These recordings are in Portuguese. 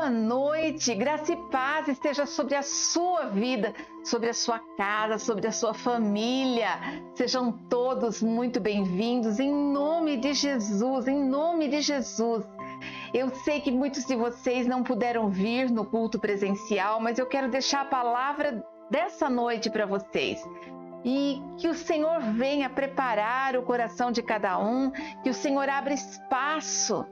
Boa noite, graça e paz esteja sobre a sua vida, sobre a sua casa, sobre a sua família. Sejam todos muito bem-vindos em nome de Jesus, em nome de Jesus. Eu sei que muitos de vocês não puderam vir no culto presencial, mas eu quero deixar a palavra dessa noite para vocês. E que o Senhor venha preparar o coração de cada um, que o Senhor abra espaço,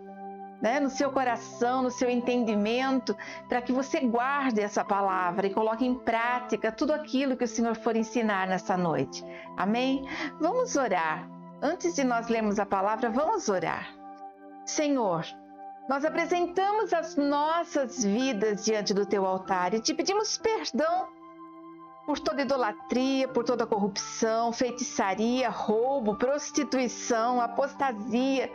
no seu coração, no seu entendimento, para que você guarde essa palavra e coloque em prática tudo aquilo que o Senhor for ensinar nessa noite. Amém? Vamos orar. Antes de nós lermos a palavra, vamos orar. Senhor, nós apresentamos as nossas vidas diante do teu altar e te pedimos perdão por toda idolatria, por toda corrupção, feitiçaria, roubo, prostituição, apostasia.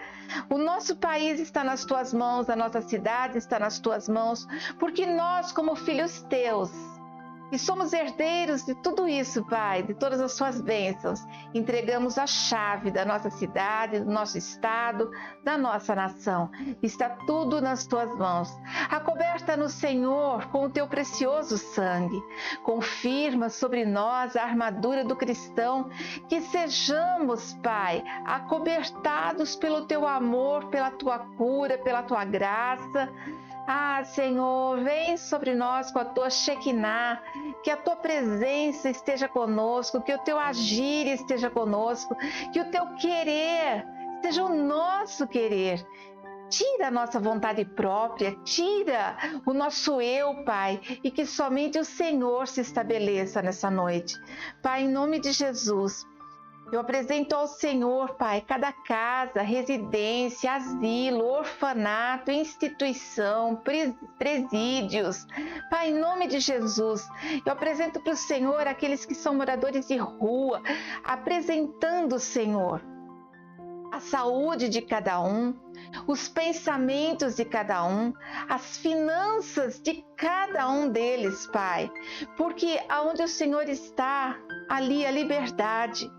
O nosso país está nas tuas mãos, a nossa cidade está nas tuas mãos, porque nós, como filhos teus, e somos herdeiros de tudo isso, Pai, de todas as suas bênçãos, entregamos a chave da nossa cidade, do nosso estado, da nossa nação. Está tudo nas tuas mãos. Acoberta-nos, Senhor, com o teu precioso sangue. Confirma sobre nós a armadura do cristão, que sejamos, Pai, acobertados pelo teu amor, pela tua cura, pela tua graça. Ah, Senhor, vem sobre nós com a tua Shekinah, que a tua presença esteja conosco, que o teu agir esteja conosco, que o teu querer seja o nosso querer. Tira a nossa vontade própria, tira o nosso eu, Pai, e que somente o Senhor se estabeleça nessa noite. Pai, em nome de Jesus, eu apresento ao Senhor, Pai, cada casa, residência, asilo, orfanato, instituição, presídios. Pai, em nome de Jesus, eu apresento para o Senhor aqueles que são moradores de rua, apresentando, Senhor, a saúde de cada um, os pensamentos de cada um, as finanças de cada um deles, Pai. Porque aonde o Senhor está, ali a liberdade.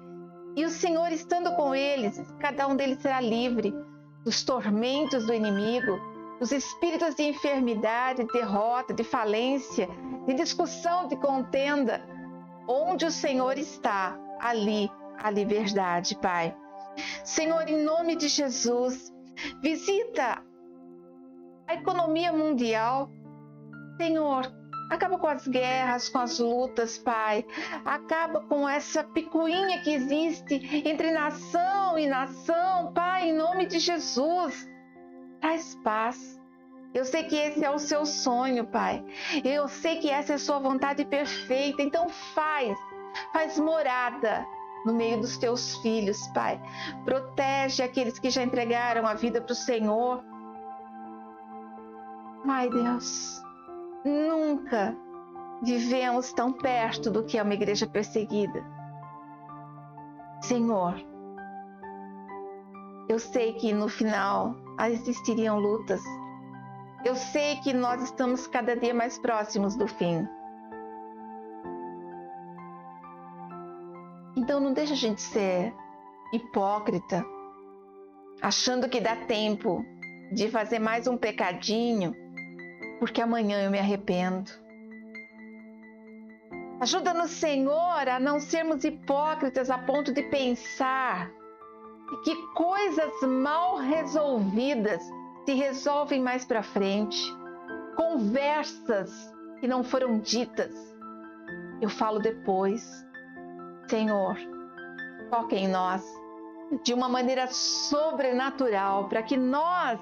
E o Senhor estando com eles, cada um deles será livre dos tormentos do inimigo, dos espíritos de enfermidade, de derrota, de falência, de discussão, de contenda. Onde o Senhor está, ali a liberdade, Pai. Senhor, em nome de Jesus, visita a economia mundial. Senhor, acaba com as guerras, com as lutas, Pai. Acaba com essa picuinha que existe entre nação e nação, Pai, em nome de Jesus. Traz paz. Eu sei que esse é o seu sonho, Pai. Eu sei que essa é a sua vontade perfeita. Então faz morada no meio dos teus filhos, Pai. Protege aqueles que já entregaram a vida para o Senhor. Ai, Deus, nunca vivemos tão perto do que é uma igreja perseguida. Senhor, eu sei que no final existiriam lutas. Eu sei que nós estamos cada dia mais próximos do fim. Então não deixa a gente ser hipócrita, achando que dá tempo de fazer mais um pecadinho, porque amanhã eu me arrependo. Ajuda-nos, Senhor, a não sermos hipócritas a ponto de pensar que coisas mal resolvidas se resolvem mais para frente. Conversas que não foram ditas, eu falo depois. Senhor, toque em nós de uma maneira sobrenatural, para que nós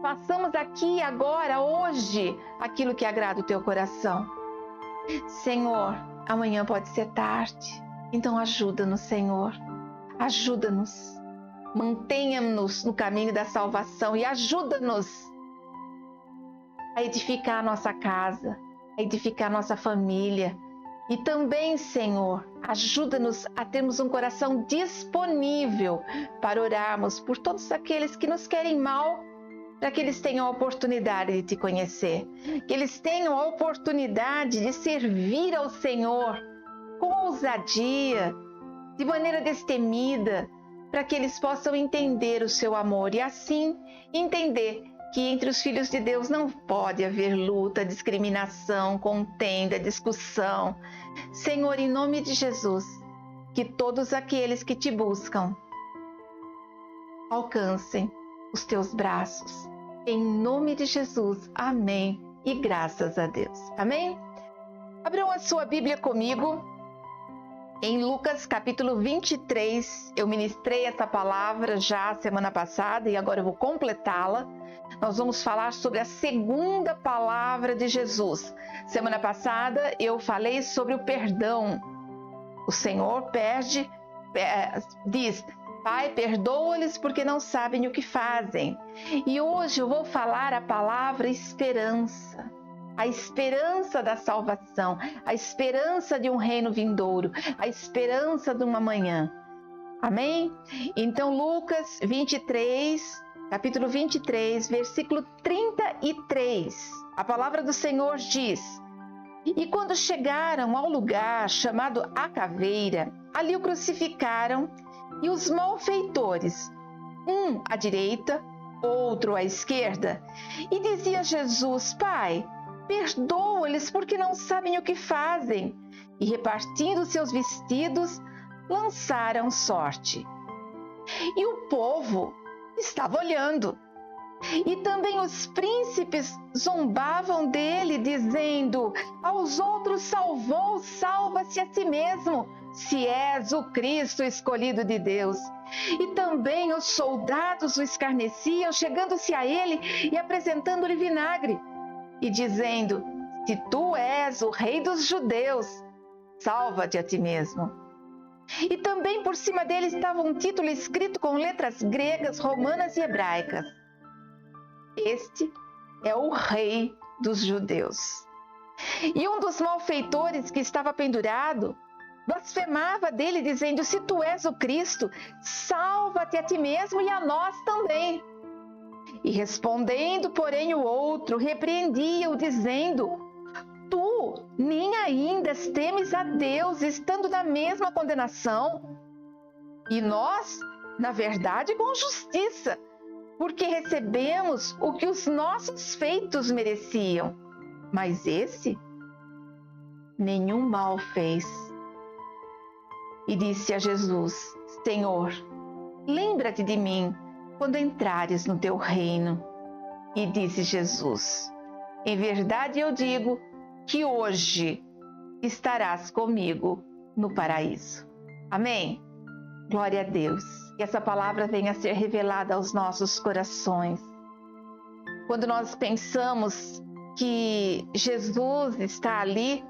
façamos aqui, agora, hoje, aquilo que agrada o teu coração. Senhor, amanhã pode ser tarde, então ajuda-nos, Senhor. Ajuda-nos. Mantenha-nos no caminho da salvação e ajuda-nos a edificar a nossa casa, a edificar a nossa família. E também, Senhor, ajuda-nos a termos um coração disponível para orarmos por todos aqueles que nos querem mal, para que eles tenham a oportunidade de te conhecer, que eles tenham a oportunidade de servir ao Senhor com ousadia, de maneira destemida, para que eles possam entender o seu amor e assim entender que entre os filhos de Deus não pode haver luta, discriminação, contenda, discussão. Senhor, em nome de Jesus, que todos aqueles que te buscam alcancem os teus braços. Em nome de Jesus, amém e graças a Deus. Amém? Abram a sua Bíblia comigo. Em Lucas capítulo 23, eu ministrei essa palavra já semana passada e agora eu vou completá-la. Nós vamos falar sobre a segunda palavra de Jesus. Semana passada eu falei sobre o perdão. O Senhor diz: Pai, perdoa-lhes porque não sabem o que fazem. E hoje eu vou falar a palavra esperança. A esperança da salvação, a esperança de um reino vindouro, a esperança de uma manhã. Amém? Então, Lucas 23, capítulo 23, versículo 33. A palavra do Senhor diz: E quando chegaram ao lugar chamado A Caveira, ali o crucificaram e os malfeitores, um à direita, outro à esquerda. E dizia Jesus: Pai, perdoa-lhes porque não sabem o que fazem. E repartindo seus vestidos, lançaram sorte. E o povo estava olhando. E também os príncipes zombavam dele, dizendo: aos outros salvou, salva-se a si mesmo, se és o Cristo escolhido de Deus. E também os soldados o escarneciam, chegando-se a ele e apresentando-lhe vinagre, e dizendo: se tu és o rei dos judeus, salva-te a ti mesmo. E também por cima dele estava um título escrito com letras gregas, romanas e hebraicas: Este é o rei dos judeus. E um dos malfeitores que estava pendurado blasfemava dele, dizendo: se tu és o Cristo, salva-te a ti mesmo e a nós também. E respondendo, porém, o outro repreendia-o, dizendo: tu nem ainda temes a Deus, estando na mesma condenação? E nós, na verdade, com justiça, porque recebemos o que os nossos feitos mereciam. Mas esse nenhum mal fez. E disse a Jesus: Senhor, lembra-te de mim quando entrares no teu reino. E disse Jesus: em verdade eu digo que hoje estarás comigo no paraíso. Amém? Glória a Deus. Que essa palavra venha a ser revelada aos nossos corações. Quando nós pensamos que Jesus está ali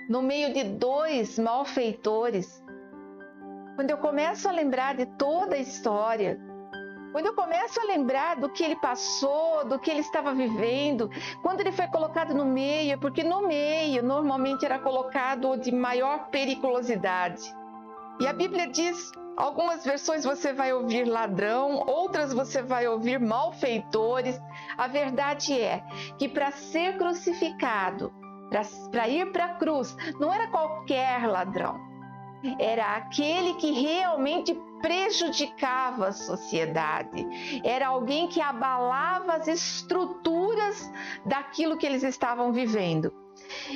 no meio de dois malfeitores, quando eu começo a lembrar de toda a história, quando eu começo a lembrar do que ele passou, do que ele estava vivendo, quando ele foi colocado no meio, porque no meio normalmente era colocado o de maior periculosidade. E a Bíblia diz, algumas versões você vai ouvir ladrão, outras você vai ouvir malfeitores. A verdade é que para ser crucificado, para ir para a cruz, não era qualquer ladrão. Era aquele que realmente prejudicava a sociedade. Era alguém que abalava as estruturas daquilo que eles estavam vivendo.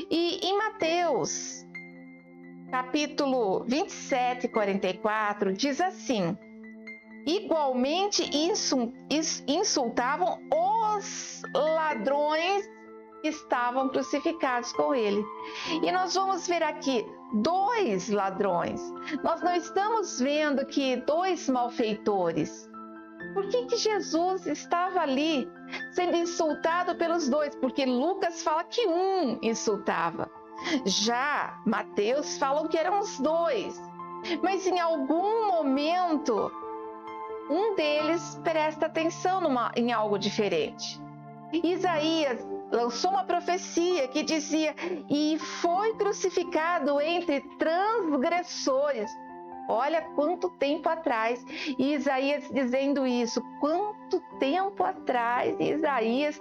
E em Mateus, capítulo 27, 44, diz assim: igualmente insultavam os ladrões que estavam crucificados com ele. E nós vamos ver aqui dois ladrões. Nós não estamos vendo aqui dois malfeitores. Por que Jesus estava ali sendo insultado pelos dois? Porque Lucas fala que um insultava. Já Mateus fala que eram os dois. Mas em algum momento, um deles presta atenção em algo diferente. Isaías lançou uma profecia que dizia: e foi crucificado entre transgressores. Olha quanto tempo atrás, e Isaías dizendo isso, quanto tempo atrás, Isaías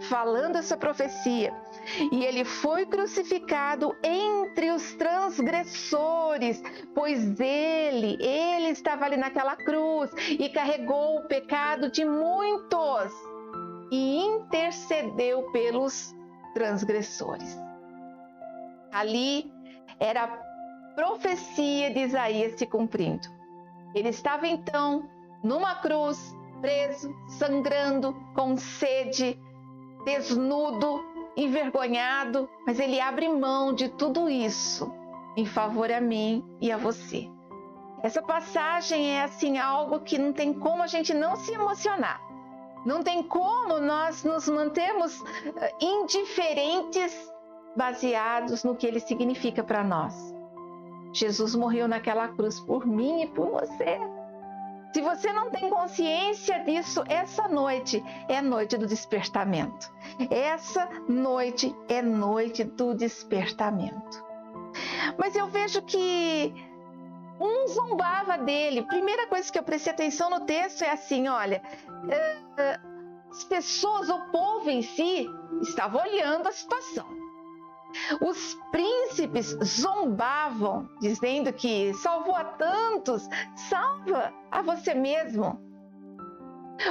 falando essa profecia. E ele foi crucificado entre os transgressores, pois ele estava ali naquela cruz e carregou o pecado de muitos. e intercedeu pelos transgressores. Ali era a profecia de Isaías se cumprindo. Ele estava então numa cruz, preso, sangrando, com sede, desnudo, envergonhado, mas ele abre mão de tudo isso em favor a mim e a você. Essa passagem é assim algo que não tem como a gente não se emocionar. Não tem como nós nos mantermos indiferentes baseados no que ele significa para nós. Jesus morreu naquela cruz por mim e por você. Se você não tem consciência disso, essa noite é a noite do despertamento. Essa noite é noite do despertamento. Mas eu vejo que um zombava dele. Primeira coisa que eu prestei atenção no texto é assim, olha, as pessoas, o povo em si, estava olhando a situação. Os príncipes zombavam, dizendo que salvou a tantos, salva a você mesmo.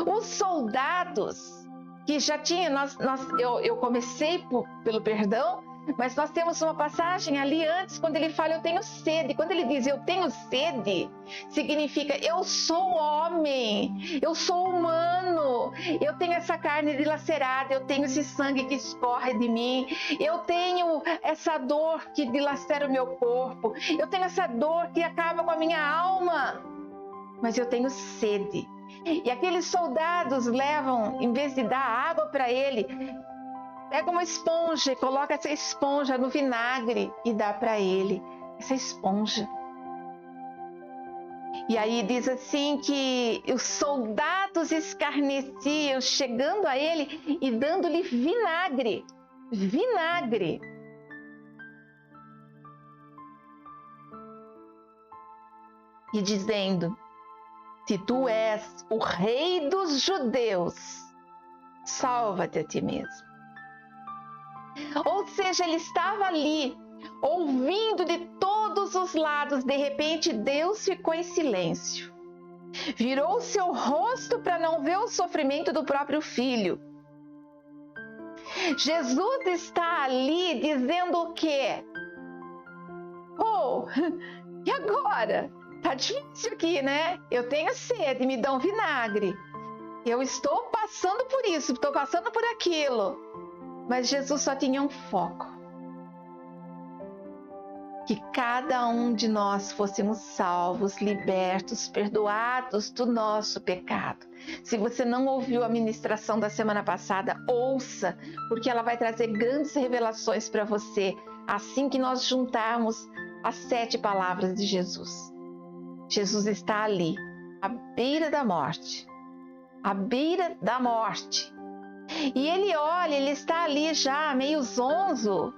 Os soldados que já tinham, eu comecei pelo perdão, mas nós temos uma passagem ali antes, quando ele fala eu tenho sede. Quando ele diz eu tenho sede, significa eu sou homem, eu sou humano, eu tenho essa carne dilacerada, eu tenho esse sangue que escorre de mim, eu tenho essa dor que dilacera o meu corpo, eu tenho essa dor que acaba com a minha alma, mas eu tenho sede. E aqueles soldados levam, em vez de dar água para ele, pega uma esponja e coloca essa esponja no vinagre e dá para ele essa esponja. E aí diz assim que os soldados escarneciam, chegando a ele e dando-lhe vinagre. Vinagre. E dizendo, se tu és o rei dos judeus, salva-te a ti mesmo. Ou seja, ele estava ali, ouvindo de todos os lados. De repente, Deus ficou em silêncio. Virou seu rosto para não ver o sofrimento do próprio filho. Jesus está ali dizendo o quê? Oh, e agora? Tá difícil aqui, né? Eu tenho sede, me dão vinagre. Eu estou passando por isso, estou passando por aquilo. Mas Jesus só tinha um foco. Que cada um de nós fôssemos salvos, libertos, perdoados do nosso pecado. Se você não ouviu a ministração da semana passada, ouça, porque ela vai trazer grandes revelações para você, assim que nós juntarmos as 7 palavras de Jesus. Jesus está ali, à beira da morte. À beira da morte. E ele olha, ele está ali já meio zonzo,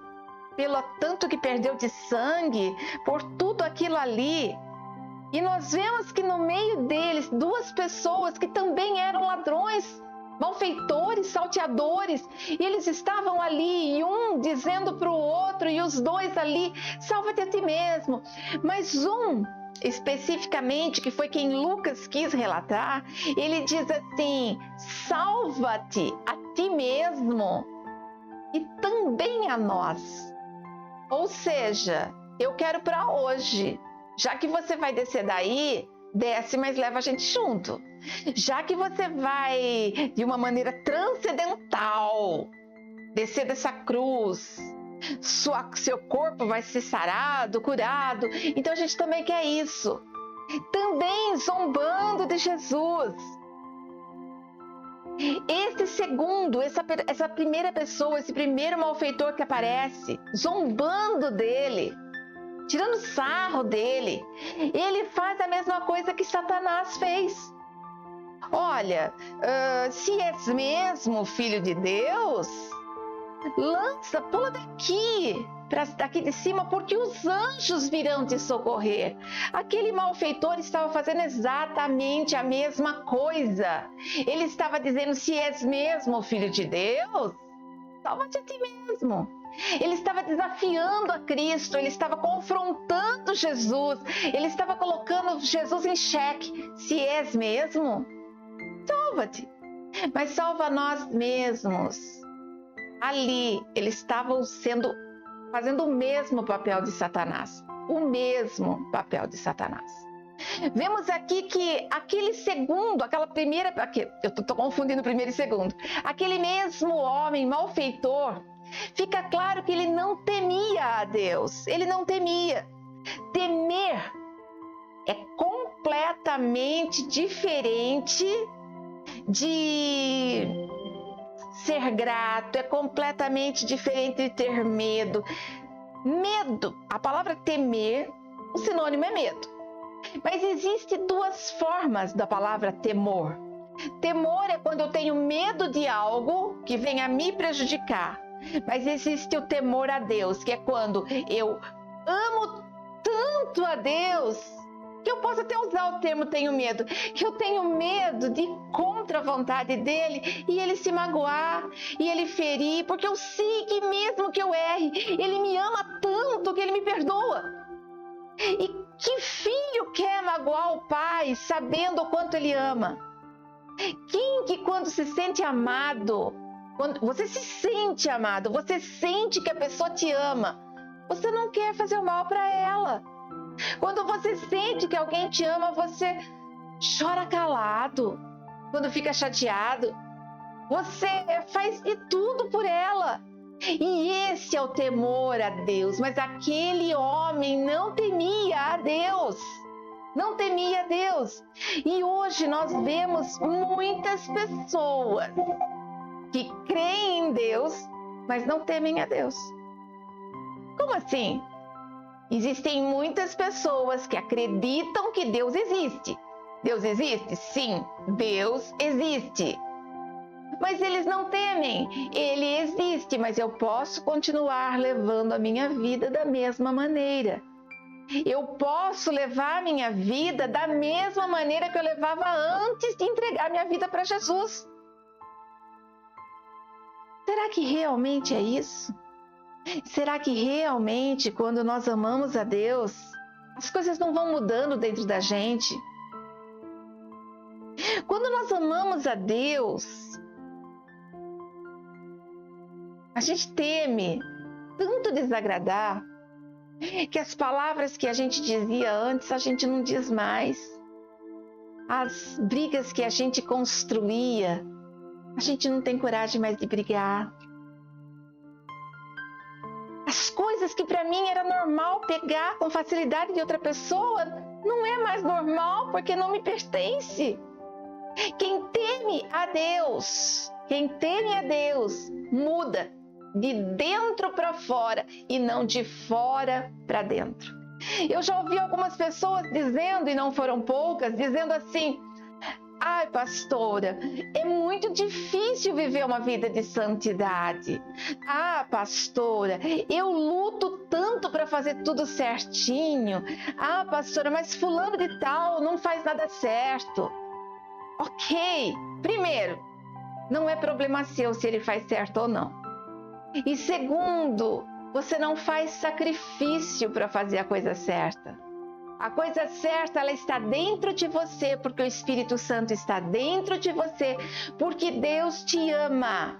pelo tanto que perdeu de sangue, por tudo aquilo ali. E nós vemos que no meio deles, 2 pessoas que também eram ladrões, malfeitores, salteadores, e eles estavam ali, e um dizendo para o outro, e os 2 ali, salva-te a ti mesmo. Mas um, especificamente, que foi quem Lucas quis relatar, ele diz assim, salva-te a ti mesmo e também a nós. Ou seja, eu quero para hoje, já que você vai descer daí, desce, mas leva a gente junto. Já que você vai de uma maneira transcendental descer dessa cruz, seu corpo vai ser sarado, curado. Então a gente também quer isso. Também zombando de Jesus. Esse segundo, essa primeira pessoa, esse primeiro malfeitor que aparece, zombando dele, tirando sarro dele, ele faz a mesma coisa que Satanás fez. Olha, se és mesmo filho de Deus, lança, pula daqui de cima, porque os anjos virão te socorrer. Aquele malfeitor estava fazendo exatamente a mesma coisa. Ele estava dizendo, se és mesmo filho de Deus, salva-te a ti mesmo. Ele estava desafiando a Cristo, ele estava confrontando Jesus, ele estava colocando Jesus em xeque. Se és mesmo, salva-te. mas salva a nós mesmos. Ali, eles estavam fazendo o mesmo papel de Satanás. O mesmo papel de Satanás. Vemos aqui que aquele segundo, aquela primeira, eu estou confundindo primeiro e segundo, aquele mesmo homem malfeitor, fica claro que ele não temia a Deus, ele não temia. Temer é completamente diferente de ser grato, é completamente diferente de ter medo. Medo, a palavra temer, o sinônimo é medo. Mas existem duas formas da palavra temor. Temor é quando eu tenho medo de algo que venha me prejudicar. Mas existe o temor a Deus, que é quando eu amo tanto a Deus, que eu posso até usar o termo tenho medo, que eu tenho medo de ir contra a vontade dele e ele se magoar e ele ferir, porque eu sei que mesmo que eu erre, ele me ama tanto que ele me perdoa. E que filho quer magoar o pai sabendo o quanto ele ama? Quem que quando se sente amado, quando você se sente amado, você sente que a pessoa te ama, você não quer fazer o mal para ela. Quando você sente que alguém te ama, você chora calado. Quando fica chateado, você faz de tudo por ela. E esse é o temor a Deus. Mas aquele homem não temia a Deus. Não temia a Deus. E hoje nós vemos muitas pessoas que creem em Deus, mas não temem a Deus. Como assim? Existem muitas pessoas que acreditam que Deus existe. Deus existe? Sim, Deus existe. Mas eles não temem. Ele existe, mas eu posso continuar levando a minha vida da mesma maneira. Eu posso levar a minha vida da mesma maneira que eu levava antes de entregar minha vida para Jesus. Será que realmente é isso? Será que realmente, quando nós amamos a Deus, as coisas não vão mudando dentro da gente? Quando nós amamos a Deus, a gente teme tanto desagradar que as palavras que a gente dizia antes, a gente não diz mais. As brigas que a gente construía, a gente não tem coragem mais de brigar. As coisas que para mim era normal pegar com facilidade de outra pessoa, não é mais normal porque não me pertence. Quem teme a Deus, muda de dentro para fora e não de fora para dentro. Eu já ouvi algumas pessoas dizendo, e não foram poucas, dizendo assim: ai, pastora, é muito difícil viver uma vida de santidade. Ah, pastora, eu luto tanto para fazer tudo certinho. Ah, pastora, mas fulano de tal não faz nada certo. Ok, primeiro, não é problema seu se ele faz certo ou não. E segundo, você não faz sacrifício para fazer a coisa certa. A coisa certa, ela está dentro de você, porque o Espírito Santo está dentro de você, porque Deus te ama.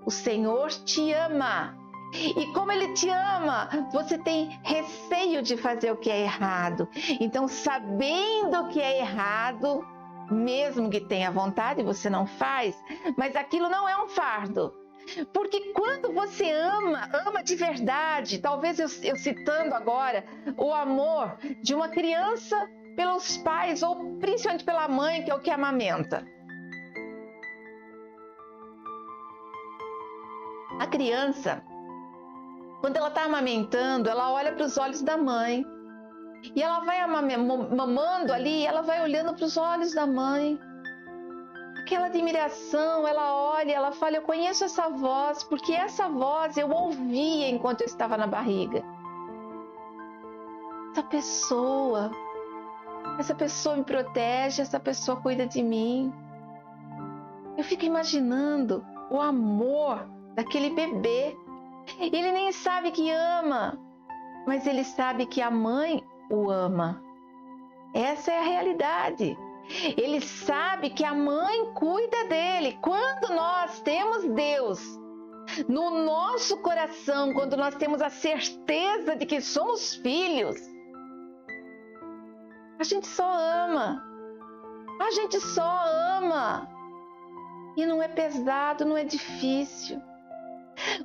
O Senhor te ama. E como Ele te ama, você tem receio de fazer o que é errado. Então, sabendo que é errado, mesmo que tenha vontade, você não faz, mas aquilo não é um fardo. Porque quando você ama de verdade, talvez eu citando agora o amor de uma criança pelos pais ou principalmente pela mãe, que é o que amamenta. A criança, quando ela está amamentando, ela olha para os olhos da mãe e ela vai mamando ali, ela vai olhando para os olhos da mãe. Aquela admiração, ela olha, ela fala: eu conheço essa voz, porque essa voz eu ouvia enquanto eu estava na barriga. Essa pessoa me protege, essa pessoa cuida de mim. Eu fico imaginando o amor daquele bebê. Ele nem sabe que ama, mas ele sabe que a mãe o ama. Essa é a realidade. Ele sabe que a mãe cuida dele. Quando nós temos Deus no nosso coração, quando nós temos a certeza de que somos filhos, a gente só ama. A gente só ama. E não é pesado, não é difícil.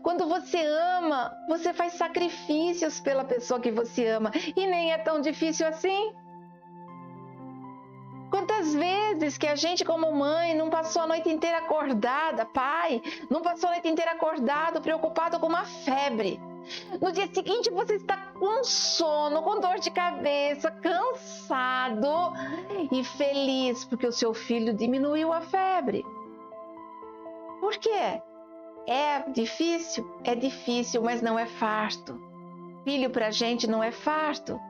Quando você ama, você faz sacrifícios pela pessoa que você ama. E nem é tão difícil assim. Quantas vezes que a gente, como mãe, não passou a noite inteira acordada, pai, não passou a noite inteira acordado, preocupado com uma febre. No dia seguinte você está com sono, com dor de cabeça, cansado e feliz porque o seu filho diminuiu a febre. Por quê? É difícil, mas não é farto. Filho pra gente não é farto.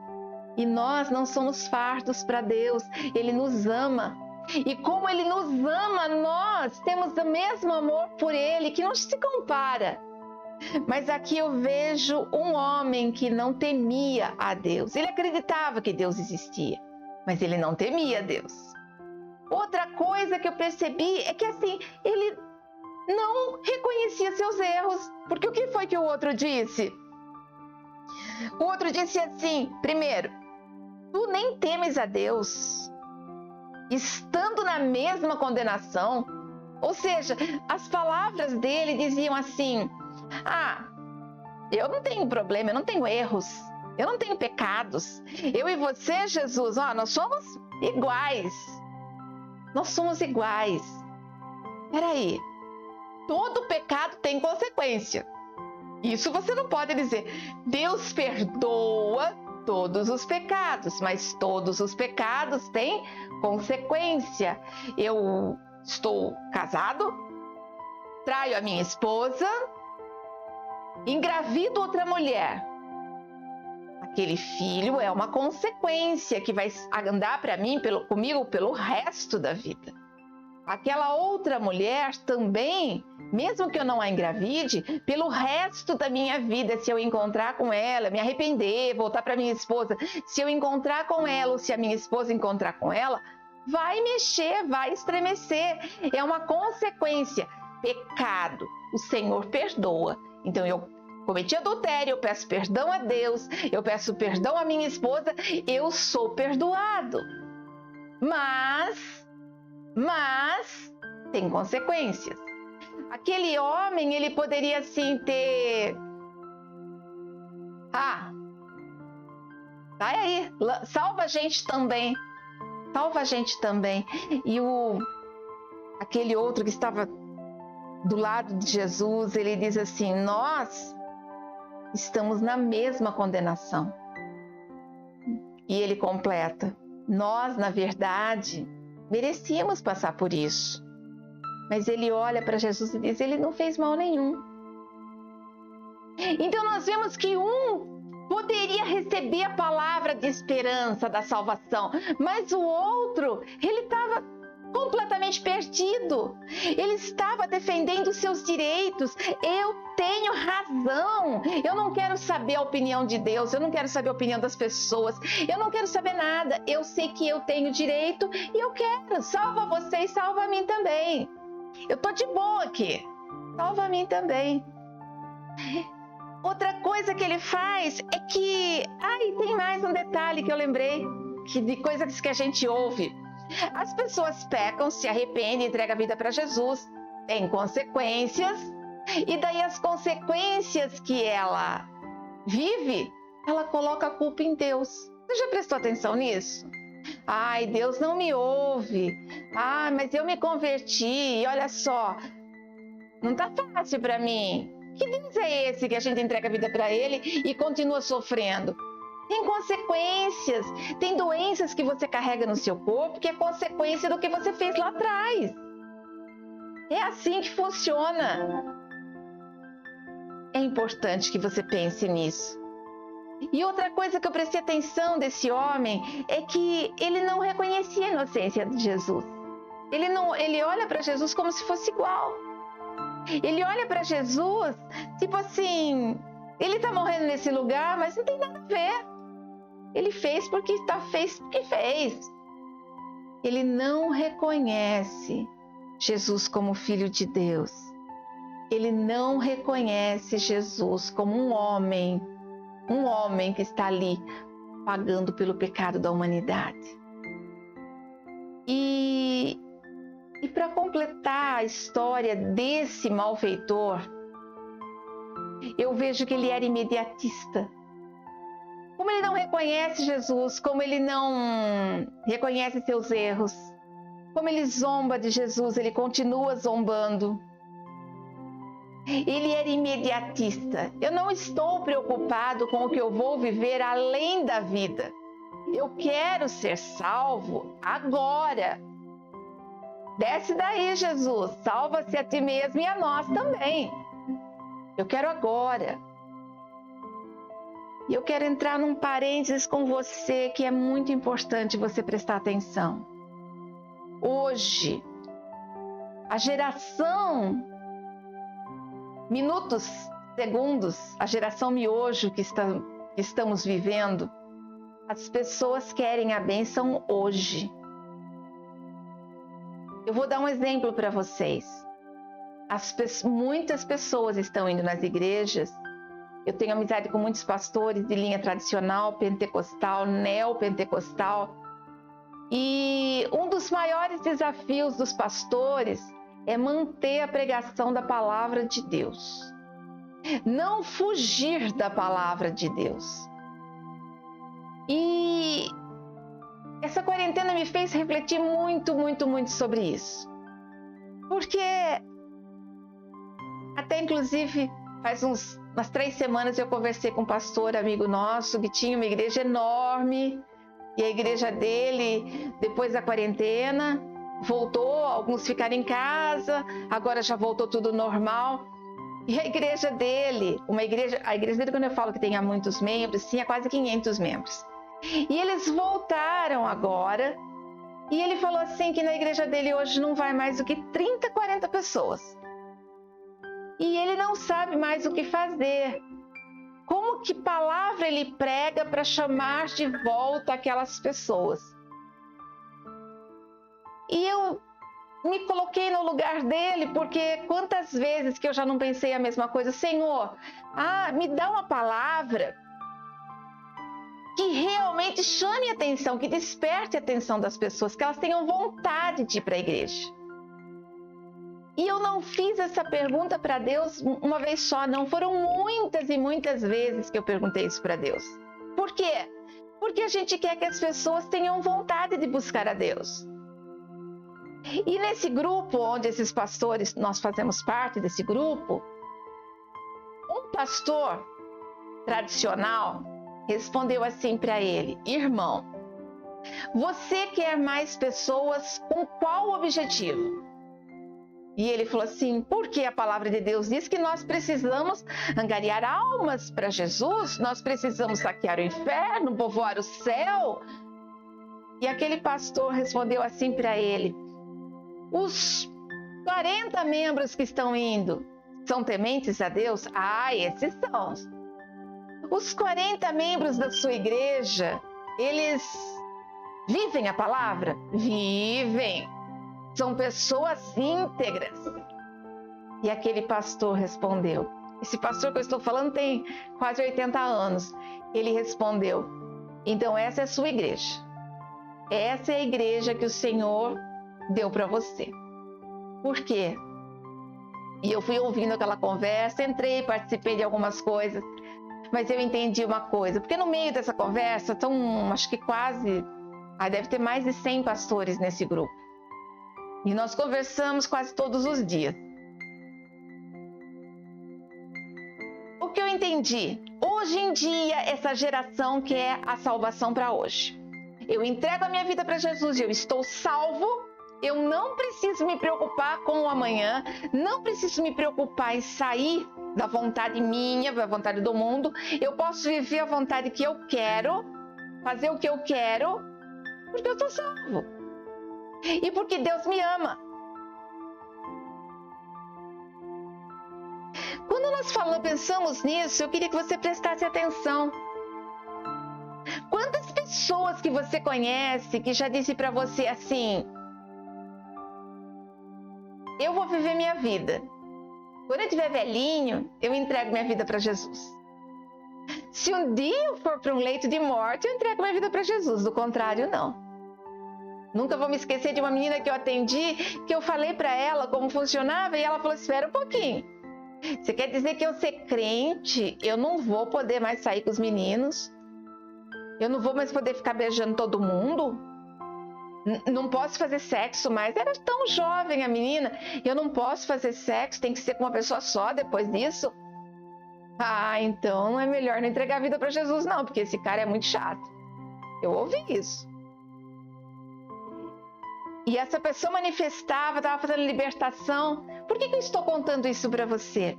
E nós não somos fartos para Deus. Ele nos ama. E como Ele nos ama, nós temos o mesmo amor por Ele, que não se compara. Mas aqui eu vejo um homem que não temia a Deus. Ele acreditava que Deus existia, mas ele não temia a Deus. Outra coisa que eu percebi é que assim, ele não reconhecia seus erros. Porque o que foi que o outro disse? O outro disse assim, primeiro, tu nem temes a Deus, estando na mesma condenação. Ou seja, as palavras dele diziam assim, eu não tenho problema, eu não tenho erros, eu não tenho pecados. Eu e você, Jesus, nós somos iguais. Nós somos iguais. Peraí, todo pecado tem consequência. Isso você não pode dizer. Deus perdoa todos os pecados, mas todos os pecados têm consequência. Eu estou casado, traio a minha esposa, engravido outra mulher. Aquele filho é uma consequência que vai andar comigo pelo resto da vida. Aquela outra mulher também, mesmo que eu não a engravide, pelo resto da minha vida, se eu encontrar com ela, me arrepender, voltar para minha esposa, se eu encontrar com ela ou se a minha esposa encontrar com ela, vai mexer, vai estremecer. É uma consequência. Pecado, o Senhor perdoa. Então eu cometi adultério, eu peço perdão a Deus, eu peço perdão à minha esposa, eu sou perdoado. Mas tem consequências. Aquele homem, ele poderia assim ter... vai aí, salva a gente também. Salva a gente também. E aquele outro que estava do lado de Jesus, ele diz assim, nós estamos na mesma condenação. E ele completa, nós, na verdade, merecíamos passar por isso. Mas ele olha para Jesus e diz, ele não fez mal nenhum. Então nós vemos que um poderia receber a palavra de esperança da salvação, mas o outro, ele estava completamente perdido. Ele estava defendendo seus direitos. Eu tenho razão. Eu não quero saber a opinião de Deus, eu não quero saber a opinião das pessoas, eu não quero saber nada. Eu sei que eu tenho direito e eu quero. Salva você e salva a mim também. Eu tô de boa aqui. Salva a mim também. Outra coisa que ele faz é que... tem mais um detalhe que eu lembrei, de coisas que a gente ouve. As pessoas pecam, se arrependem, entregam a vida para Jesus. Tem consequências. E daí as consequências que ela vive, ela coloca a culpa em Deus. Você já prestou atenção nisso? Deus não me ouve. Mas eu me converti, olha só. Não tá fácil para mim. Que Deus é esse que a gente entrega a vida para Ele e continua sofrendo? Tem consequências, tem doenças que você carrega no seu corpo que é consequência do que você fez lá atrás. É assim que funciona. É importante que você pense nisso. E outra coisa que eu prestei atenção desse homem é que ele não reconhecia a inocência de Jesus. Ele olha para Jesus como se fosse igual. Ele olha para Jesus, tipo assim, ele está morrendo nesse lugar, mas não tem nada a ver. Ele fez porque fez. ele não reconhece Jesus como Filho de Deus. Ele não reconhece Jesus como um homem que está ali pagando pelo pecado da humanidade. E para completar a história desse malfeitor, eu vejo que ele era imediatista. Como ele não reconhece Jesus, como ele não reconhece seus erros, como ele zomba de Jesus, ele continua zombando. Ele era imediatista. Eu não estou preocupado com o que eu vou viver além da vida. Eu quero ser salvo agora. Desce daí, Jesus. Salva-se a ti mesmo e a nós também. Eu quero agora. E eu quero entrar num parênteses com você que é muito importante você prestar atenção. Hoje, a geração minutos, segundos, a geração miojo que estamos vivendo, as pessoas querem a bênção hoje. Eu vou dar um exemplo para vocês. Muitas pessoas estão indo nas igrejas. Eu tenho amizade com muitos pastores de linha tradicional, pentecostal, neopentecostal. E um dos maiores desafios dos pastores é manter a pregação da palavra de Deus. Não fugir da palavra de Deus. E essa quarentena me fez refletir muito sobre isso. Porque até inclusive faz umas 3 semanas eu conversei com um pastor amigo nosso que tinha uma igreja enorme. E a igreja dele, depois da quarentena, voltou, alguns ficaram em casa, agora já voltou tudo normal. E a igreja dele, a igreja dele, quando eu falo que tinha muitos membros, tinha quase 500 membros. E eles voltaram agora, e ele falou assim que na igreja dele hoje não vai mais do que 30, 40 pessoas. E ele não sabe mais o que fazer. Como que palavra ele prega para chamar de volta aquelas pessoas? E eu me coloquei no lugar dele, porque quantas vezes que eu já não pensei a mesma coisa. Senhor, me dá uma palavra que realmente chame a atenção, que desperte a atenção das pessoas, que elas tenham vontade de ir para a igreja. E eu não fiz essa pergunta para Deus uma vez só, não. Foram muitas e muitas vezes que eu perguntei isso para Deus. Por quê? Porque a gente quer que as pessoas tenham vontade de buscar a Deus. E nesse grupo, onde esses pastores, nós fazemos parte desse grupo, um pastor tradicional respondeu assim para ele: irmão, você quer mais pessoas com qual objetivo? E ele falou assim: porque a palavra de Deus diz que nós precisamos angariar almas para Jesus, nós precisamos saquear o inferno, povoar o céu. E aquele pastor respondeu assim para ele: os 40 membros que estão indo são tementes a Deus? Esses são. Os 40 membros da sua igreja, eles vivem a palavra? Vivem. São pessoas íntegras. E aquele pastor respondeu, esse pastor que eu estou falando tem quase 80 anos. Ele respondeu: então essa é a sua igreja. Essa é a igreja que o Senhor deu para você. Por quê? E eu fui ouvindo aquela conversa, entrei, participei de algumas coisas, mas eu entendi uma coisa, porque no meio dessa conversa estão, acho que quase, deve ter mais de 100 pastores nesse grupo. E nós conversamos quase todos os dias. O que eu entendi? Hoje em dia, essa geração quer a salvação para hoje. Eu entrego a minha vida para Jesus, eu estou salvo, eu não preciso me preocupar com o amanhã, não preciso me preocupar em sair da vontade minha, da vontade do mundo. Eu posso viver a vontade que eu quero, fazer o que eu quero, porque eu estou salvo. E porque Deus me ama. Quando nós pensamos nisso, eu queria que você prestasse atenção. Quantas pessoas pessoas que você conhece que já disse para você assim: eu vou viver minha vida. Quando eu tiver velhinho, eu entrego minha vida para Jesus. Se um dia eu for para um leito de morte, eu entrego minha vida para Jesus. Do contrário, não. Nunca vou me esquecer de uma menina que eu atendi, que eu falei para ela como funcionava e ela falou: espera um pouquinho. Você quer dizer que eu ser crente, eu não vou poder mais sair com os meninos? Eu não vou mais poder ficar beijando todo mundo? Não posso fazer sexo mais? Era tão jovem a menina. Eu não posso fazer sexo, tem que ser com uma pessoa só depois disso? Ah, então é melhor não entregar a vida para Jesus não, porque esse cara é muito chato. Eu ouvi isso. E essa pessoa manifestava, estava fazendo libertação. Por que eu estou contando isso para você?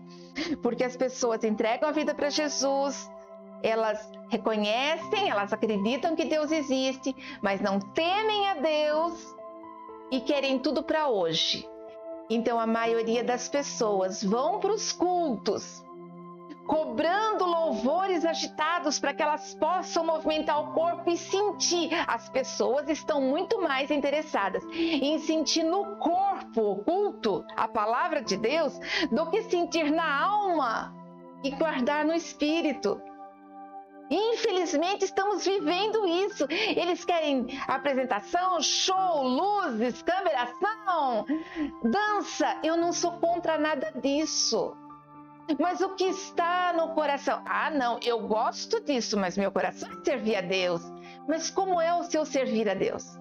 Porque as pessoas entregam a vida para Jesus, elas reconhecem, elas acreditam que Deus existe, mas não temem a Deus e querem tudo para hoje. Então a maioria das pessoas vão para os cultos, cobrando louvores agitados para que elas possam movimentar o corpo e sentir. As pessoas estão muito mais interessadas em sentir no corpo o culto, a palavra de Deus, do que sentir na alma e guardar no espírito. Infelizmente estamos vivendo isso. Eles querem apresentação, show, luzes, câmera, ação, dança. Eu não sou contra nada disso. Mas o que está no coração? Ah, não, eu gosto disso, mas meu coração é servir a Deus. Mas como é o seu servir a Deus?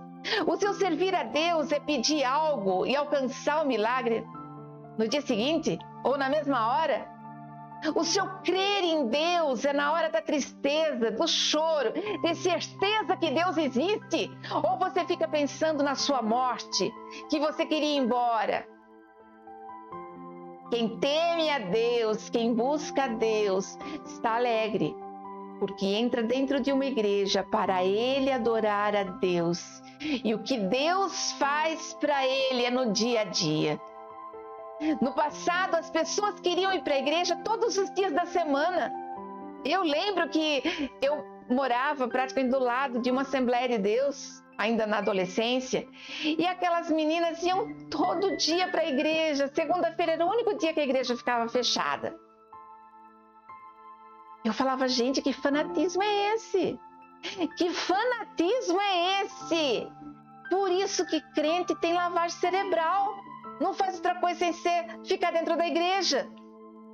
O seu servir a Deus é pedir algo e alcançar o milagre no dia seguinte ou na mesma hora? O seu crer em Deus é na hora da tristeza, do choro, ter certeza que Deus existe? Ou você fica pensando na sua morte, que você queria ir embora? Quem teme a Deus, quem busca a Deus, está alegre, porque entra dentro de uma igreja para ele adorar a Deus. E o que Deus faz para ele é no dia a dia. No passado, as pessoas queriam ir para a igreja todos os dias da semana. Eu lembro que eu morava praticamente do lado de uma Assembleia de Deus, ainda na adolescência, e aquelas meninas iam todo dia para a igreja. Segunda-feira era o único dia que a igreja ficava fechada. Eu falava: gente, que fanatismo é esse? Que fanatismo é esse? Por isso que crente tem lavagem cerebral. Não faz outra coisa sem ficar dentro da igreja.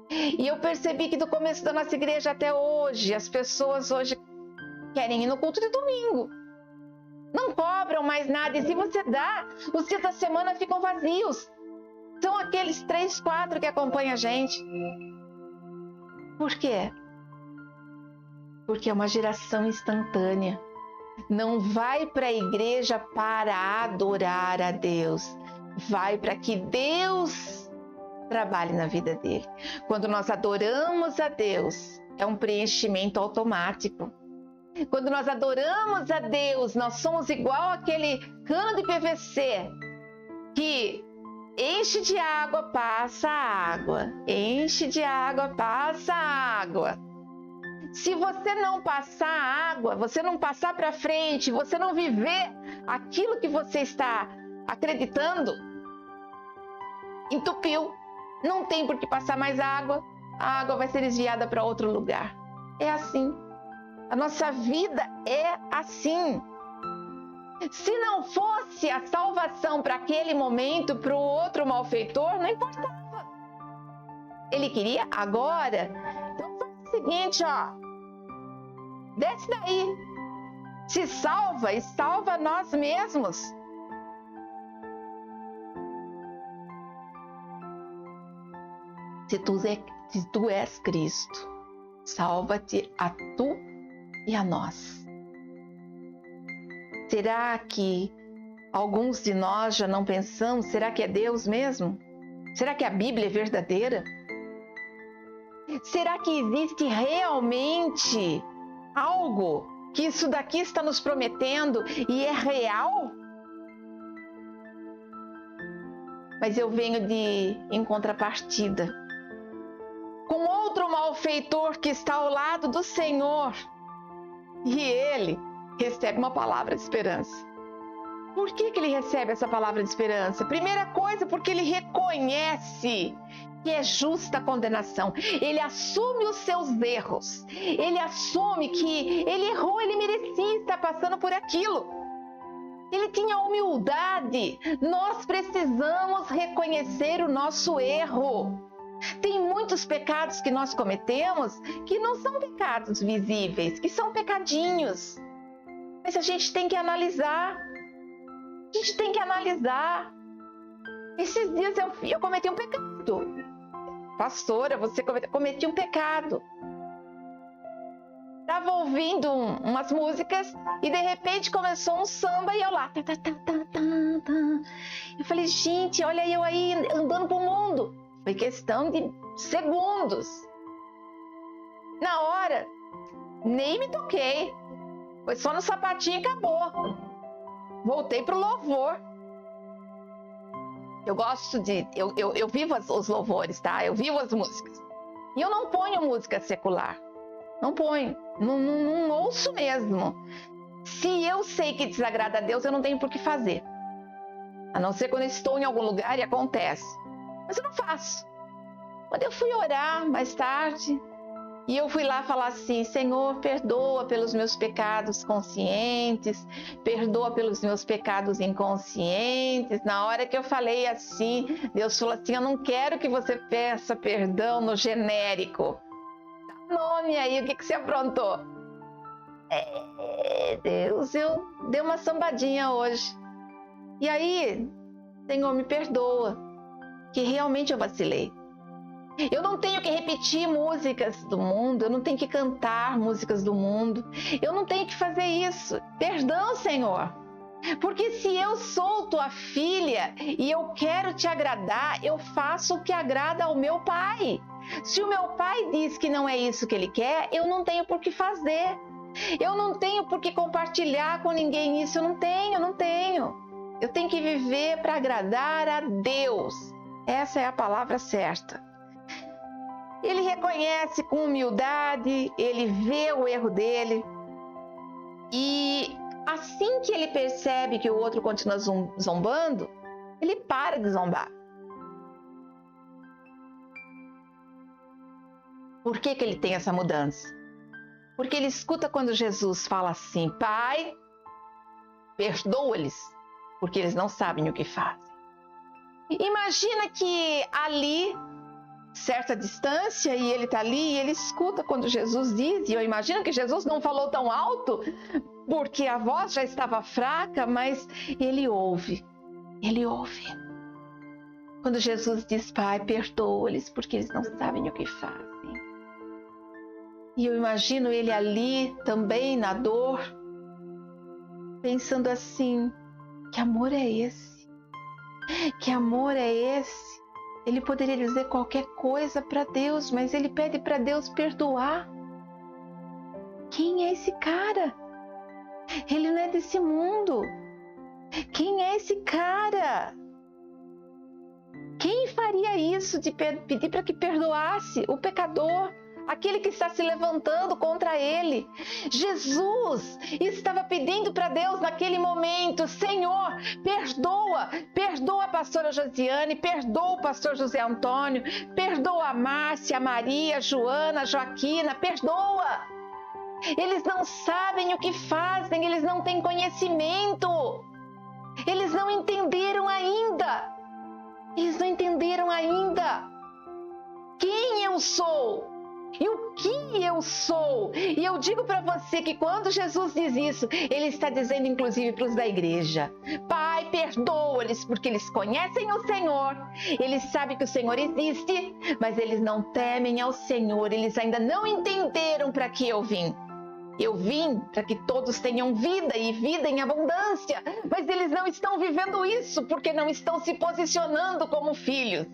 E eu percebi que do começo da nossa igreja até hoje, as pessoas hoje querem ir no culto de domingo. Não cobram mais nada. E se você dá, os dias da semana ficam vazios. São aqueles 3, 4 que acompanham a gente. Por quê? Porque é uma geração instantânea. Não vai para a igreja para adorar a Deus. Vai para que Deus trabalhe na vida dele. Quando nós adoramos a Deus, é um preenchimento automático. Quando nós adoramos a Deus, nós somos igual aquele cano de PVC que enche de água, passa água. Enche de água, passa água. Se você não passar água, você não passar para frente, você não viver aquilo que você está acreditando, entupiu. Não tem por que passar mais água. A água vai ser desviada para outro lugar. É assim. A nossa vida é assim. Se não fosse a salvação para aquele momento, para o outro malfeitor, não importava. Ele queria agora. Então faz o seguinte, ó. Desce daí. Se salva e salva nós mesmos. Se tu és Cristo, salva-te a tu e a nós. Será que alguns de nós já não pensamos? Será que é Deus mesmo? Será que a Bíblia é verdadeira? Será que existe realmente algo que isso daqui está nos prometendo e é real? Mas eu venho em contrapartida com outro malfeitor que está ao lado do Senhor. E ele recebe uma palavra de esperança. Por que ele recebe essa palavra de esperança? Primeira coisa, porque ele reconhece que é justa a condenação. Ele assume os seus erros. Ele assume que ele errou, ele merecia estar passando por aquilo. Ele tinha humildade. Nós precisamos reconhecer o nosso erro. Tem muitos pecados que nós cometemos que não são pecados visíveis, que são pecadinhos. Mas a gente tem que analisar. A gente tem que analisar. Esses dias eu cometi um pecado. Pastora, você cometi um pecado. Estava ouvindo umas músicas e de repente começou um samba e eu lá. Eu falei, gente, olha eu aí andando pro mundo. Foi questão de segundos. Na hora, nem me toquei. Foi só no sapatinho e acabou. Voltei pro louvor. Eu gosto de... Eu vivo os louvores, tá? Eu vivo as músicas. E eu não ponho música secular. Não ponho. Não ouço mesmo. Se eu sei que desagrada a Deus, eu não tenho por que fazer. A não ser quando eu estou em algum lugar e acontece. Mas eu não faço. Quando eu fui orar mais tarde... E eu fui lá falar assim, Senhor, perdoa pelos meus pecados conscientes, perdoa pelos meus pecados inconscientes. Na hora que eu falei assim, Deus falou assim, eu não quero que você peça perdão no genérico. Dá nome aí, o que você aprontou? Deus, eu dei uma sambadinha hoje. E aí, Senhor, me perdoa, que realmente eu vacilei. Eu não tenho que repetir músicas do mundo, eu não tenho que cantar músicas do mundo, eu não tenho que fazer isso. Perdão, Senhor. Porque se eu sou tua filha e eu quero te agradar, eu faço o que agrada ao meu pai. Se o meu pai diz que não é isso que ele quer, eu não tenho por que fazer. Eu não tenho por que compartilhar com ninguém isso, eu não tenho. Eu tenho que viver para agradar a Deus. Essa é a palavra certa. Ele reconhece com humildade, ele vê o erro dele e assim que ele percebe que o outro continua zombando, ele para de zombar. Por que ele tem essa mudança? Porque ele escuta quando Jesus fala assim, Pai, perdoa-lhes, porque eles não sabem o que fazem. Imagina que ali... certa distância e ele está ali e ele escuta quando Jesus diz, e eu imagino que Jesus não falou tão alto porque a voz já estava fraca, mas ele ouve. Quando Jesus diz, Pai, perdoa-lhes porque eles não sabem o que fazem. E eu imagino ele ali também na dor, pensando assim, que amor é esse? Que amor é esse? Ele poderia dizer qualquer coisa para Deus, mas ele pede para Deus perdoar. Quem é esse cara? Ele não é desse mundo. Quem é esse cara? Quem faria isso de pedir para que perdoasse o pecador? Aquele que está se levantando contra ele. Jesus estava pedindo para Deus naquele momento, Senhor, perdoa a pastora Josiane, perdoa o pastor José Antônio, perdoa a Márcia, a Maria, a Joana, a Joaquina, perdoa. Eles não sabem o que fazem, eles não têm conhecimento, eles não entenderam ainda. Quem eu sou? E o que eu sou? E eu digo para você que quando Jesus diz isso, ele está dizendo inclusive para os da igreja, Pai, perdoa-lhes porque eles conhecem o Senhor, eles sabem que o Senhor existe, mas eles não temem ao Senhor, eles ainda não entenderam para que eu vim. Eu vim para que todos tenham vida e vida em abundância, mas eles não estão vivendo isso porque não estão se posicionando como filhos.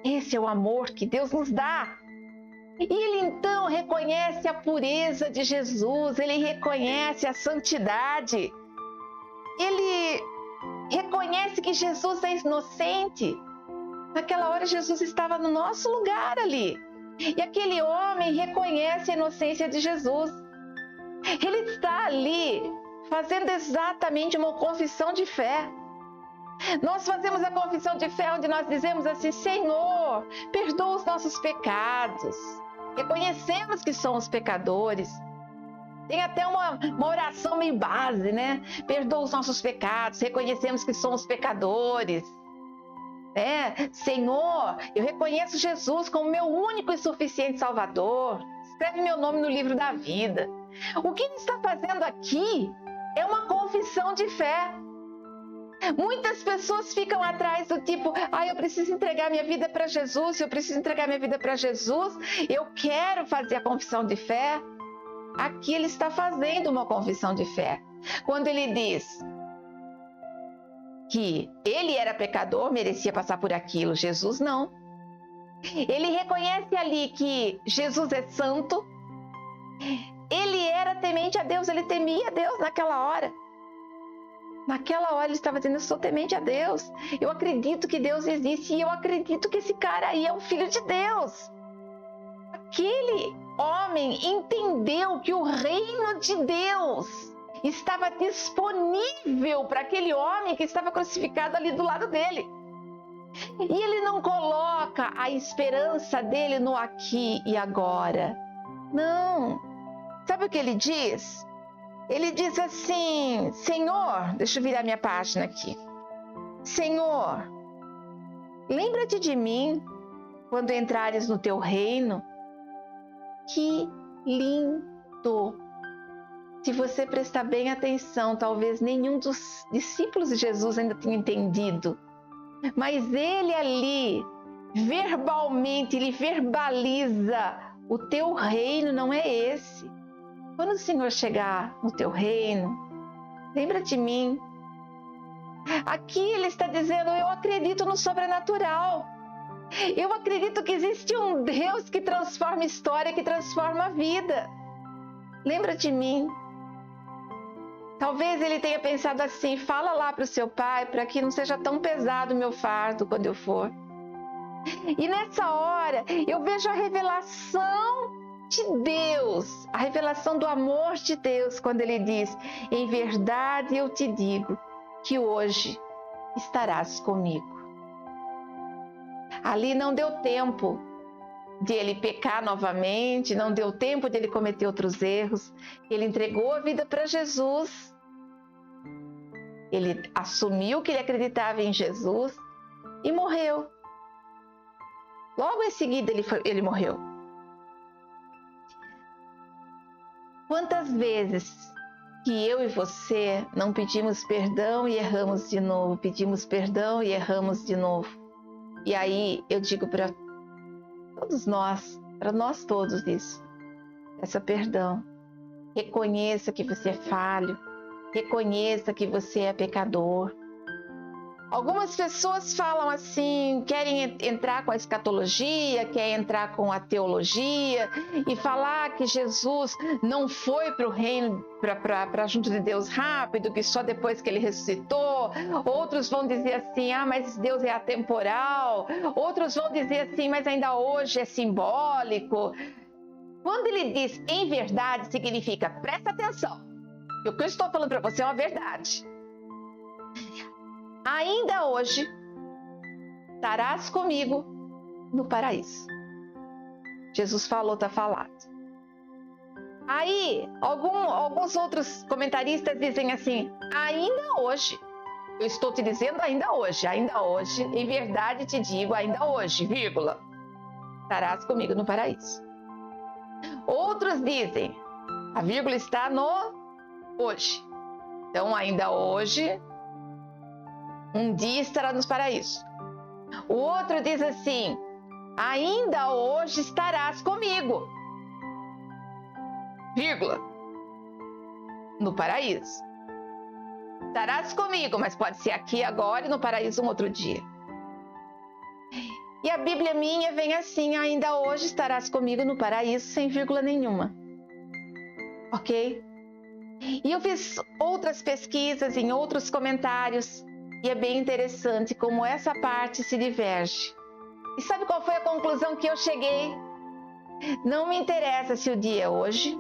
Esse é o amor que Deus nos dá. E ele então reconhece a pureza de Jesus, ele reconhece a santidade, ele reconhece que Jesus é inocente. Naquela hora Jesus estava no nosso lugar ali, e aquele homem reconhece a inocência de Jesus. Ele está ali fazendo exatamente uma confissão de fé. Nós fazemos a confissão de fé onde nós dizemos assim: Senhor, perdoa os nossos pecados. Reconhecemos que somos pecadores. Tem até uma oração meio base, né? Perdoa os nossos pecados, reconhecemos que somos pecadores. Senhor, eu reconheço Jesus como meu único e suficiente Salvador. Escreve meu nome no livro da vida. O que ele está fazendo aqui é uma confissão de fé. Muitas pessoas ficam atrás do tipo: eu preciso entregar minha vida para Jesus, eu preciso entregar minha vida para Jesus, eu quero fazer a confissão de fé. Aqui ele está fazendo uma confissão de fé. Quando ele diz que ele era pecador, merecia passar por aquilo, Jesus não. Ele reconhece ali que Jesus é santo, ele era temente a Deus, ele temia a Deus naquela hora. Naquela hora ele estava dizendo: eu sou temente a Deus, eu acredito que Deus existe e eu acredito que esse cara aí é o Filho de Deus. Aquele homem entendeu que o reino de Deus estava disponível para aquele homem que estava crucificado ali do lado dele. E ele não coloca a esperança dele no aqui e agora. Não. Sabe o que ele diz? Ele diz assim: Senhor, deixa eu virar minha página aqui. Senhor, lembra-te de mim quando entrares no teu reino. Que lindo! Se você prestar bem atenção, talvez nenhum dos discípulos de Jesus ainda tenha entendido. Mas ele ali, verbalmente, ele verbaliza: o teu reino não é esse. Quando o Senhor chegar no teu reino, lembra de mim. Aqui ele está dizendo: eu acredito no sobrenatural. Eu acredito que existe um Deus que transforma a história, que transforma a vida. Lembra de mim. Talvez ele tenha pensado assim: fala lá para o seu pai para que não seja tão pesado o meu fardo quando eu for. E nessa hora eu vejo a revelação de Deus, a revelação do amor de Deus, quando ele diz: em verdade eu te digo que hoje estarás comigo. Ali não deu tempo de ele pecar novamente, não deu tempo de ele cometer outros erros. Ele entregou a vida para Jesus. Ele assumiu que ele acreditava em Jesus e morreu. Logo em seguida ele morreu. Quantas vezes que eu e você não pedimos perdão e erramos de novo, pedimos perdão e erramos de novo. E aí eu digo para todos nós, para nós todos isso: peça perdão, reconheça que você é falho, reconheça que você é pecador. Algumas pessoas falam assim, querem entrar com a escatologia, querem entrar com a teologia e falar que Jesus não foi para o reino, para junto de Deus rápido, que só depois que ele ressuscitou. Outros vão dizer assim: mas Deus é atemporal. Outros vão dizer assim: mas ainda hoje é simbólico. Quando ele diz em verdade, significa: presta atenção, que o que eu estou falando para você é uma verdade. Ainda hoje estarás comigo no paraíso. Jesus falou, está falado. Aí, alguns outros comentaristas dizem assim: ainda hoje. Eu estou te dizendo ainda hoje, em verdade te digo, ainda hoje, vírgula, estarás comigo no paraíso. Outros dizem, a vírgula está no hoje. Então, ainda hoje, um dia estará no paraíso. O outro diz assim: ainda hoje estarás comigo, vírgula, no paraíso. Estarás comigo, mas pode ser aqui agora e no paraíso um outro dia. E a Bíblia minha vem assim: ainda hoje estarás comigo no paraíso, sem vírgula nenhuma. Ok? E eu fiz outras pesquisas em outros comentários. E é bem interessante como essa parte se diverge. E sabe qual foi a conclusão que eu cheguei? Não me interessa se o dia é hoje,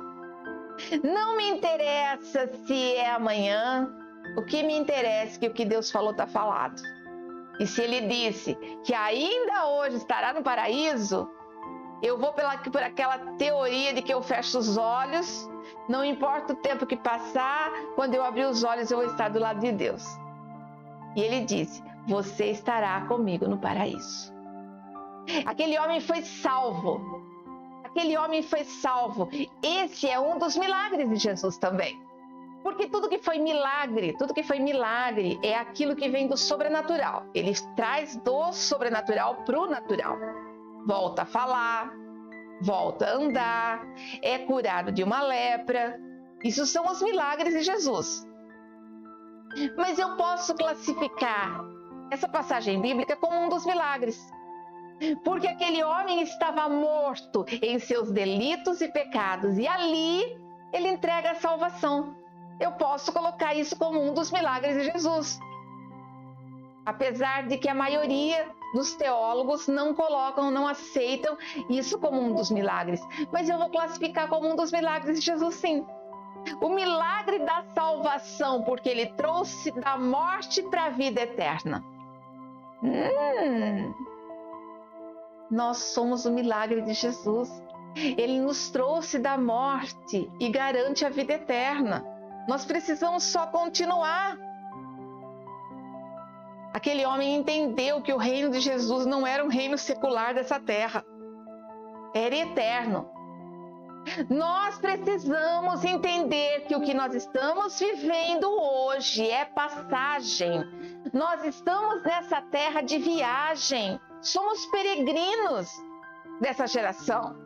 Não me interessa se é amanhã, o que me interessa é que o que Deus falou está falado. E se Ele disse que ainda hoje estará no paraíso, eu vou por aquela teoria de que eu fecho os olhos, não importa o tempo que passar, quando eu abrir os olhos eu vou estar do lado de Deus. E Ele disse, você estará comigo no paraíso. Aquele homem foi salvo. Aquele homem foi salvo. Esse é um dos milagres de Jesus também. Porque tudo que foi milagre é aquilo que vem do sobrenatural. Ele traz do sobrenatural para o natural. Volta a falar, volta a andar, é curado de uma lepra. Isso são os milagres de Jesus. Mas eu posso classificar essa passagem bíblica como um dos milagres. Porque aquele homem estava morto em seus delitos e pecados, e ali ele entrega a salvação. Eu posso colocar isso como um dos milagres de Jesus. Apesar de que a maioria dos teólogos não colocam, não aceitam isso como um dos milagres. Mas eu vou classificar como um dos milagres de Jesus, sim. O milagre da salvação, porque ele trouxe da morte para a vida eterna. Nós somos o milagre de Jesus. Ele nos trouxe da morte e garante a vida eterna. Nós precisamos só continuar. Aquele homem entendeu que o reino de Jesus não era um reino secular dessa terra. Era eterno. Nós precisamos entender que o que nós estamos vivendo hoje é passagem. Nós estamos nessa terra de viagem. Somos peregrinos dessa geração.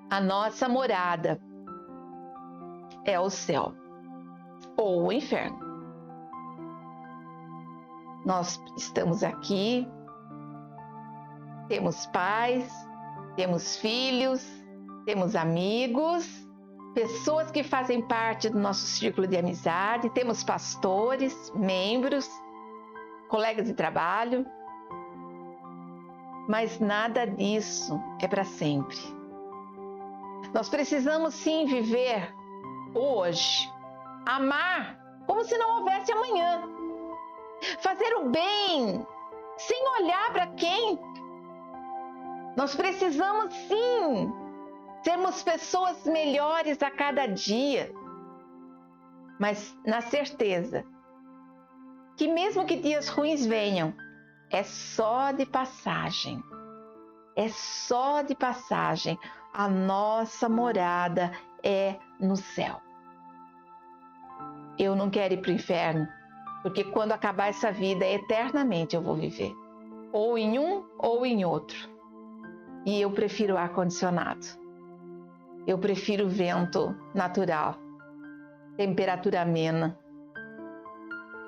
A nossa morada é o céu ou o inferno. Nós estamos aqui, temos pais, temos filhos, temos amigos, pessoas que fazem parte do nosso círculo de amizade, temos pastores, membros, colegas de trabalho, mas nada disso é para sempre. Nós precisamos sim viver hoje, amar como se não houvesse amanhã, fazer o bem sem olhar para quem. Nós precisamos sim sermos pessoas melhores a cada dia, mas na certeza que mesmo que dias ruins venham, é só de passagem. É só de passagem. A nossa morada é no céu. Eu não quero ir para o inferno, porque quando acabar essa vida, eternamente eu vou viver. Ou em um ou em outro. E eu prefiro o ar-condicionado. Eu prefiro o vento natural. Temperatura amena.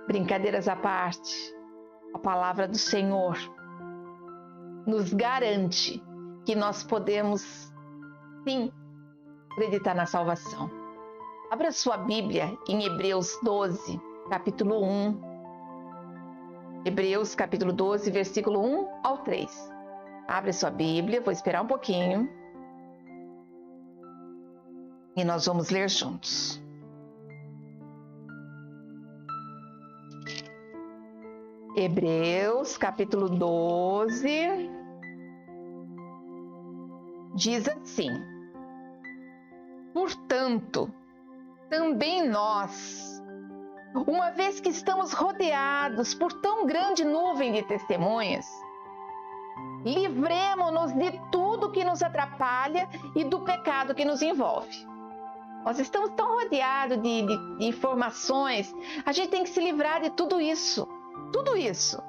Brincadeiras à parte, a palavra do Senhor nos garante que nós podemos, sim, acreditar na salvação. Abra sua Bíblia em Hebreus 12, capítulo 1. Hebreus, capítulo 12, versículo 1 ao 3. Abra sua Bíblia, vou esperar um pouquinho. E nós vamos ler juntos. Hebreus, capítulo 12, diz assim: portanto, também nós, uma vez que estamos rodeados por tão grande nuvem de testemunhas, livremo-nos de tudo que nos atrapalha e do pecado que nos envolve. Nós estamos tão rodeados de informações, a gente tem que se livrar de tudo isso. Tudo isso.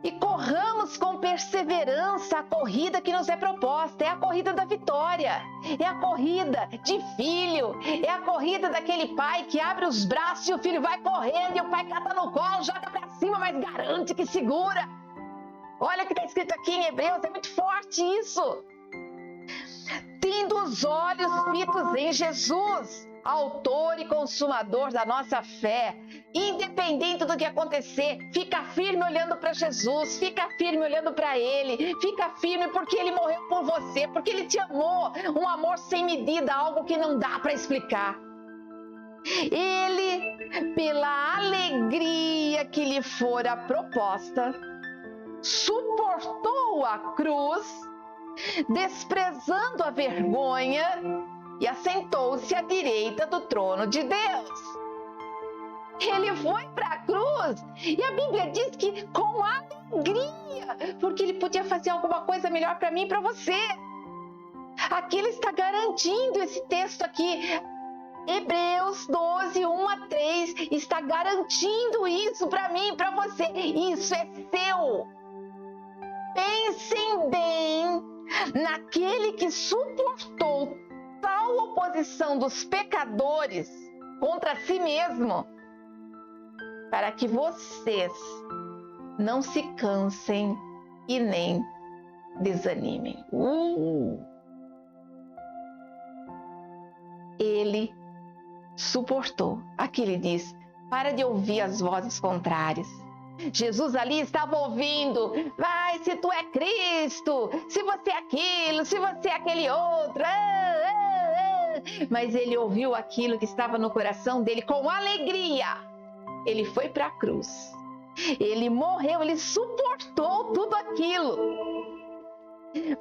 E corramos com perseverança a corrida que nos é proposta. É a corrida da vitória. É a corrida de filho. É a corrida daquele pai que abre os braços e o filho vai correndo e o pai cata no colo, joga para cima, mas garante que segura. Olha o que está escrito aqui em Hebreus, é muito forte isso. tendo os olhos fitos em Jesus, autor e consumador da nossa fé, independente do que acontecer, fica firme olhando para Jesus, fica firme olhando para Ele, fica firme porque Ele morreu por você, porque Ele te amou, um amor sem medida, algo que não dá para explicar. Ele, pela alegria que lhe fora proposta, suportou a cruz, desprezando a vergonha, e assentou-se à direita do trono de Deus. Ele foi para a cruz e a Bíblia diz que com alegria, porque ele podia fazer alguma coisa melhor para mim e para você. Aqui ele está garantindo, esse texto aqui, Hebreus 12, 1 a 3, está garantindo isso para mim e para você. Isso é seu. Pensem bem naquele que suportou tal oposição dos pecadores contra si mesmo, para que vocês não se cansem e nem desanimem. Ele suportou. Aqui ele diz: para de ouvir as vozes contrárias. Jesus ali estava ouvindo: vai, se tu é Cristo, se você é aquilo, se você é aquele outro. Mas ele ouviu aquilo que estava no coração dele com alegria. Ele foi para a cruz. Ele morreu, ele suportou tudo aquilo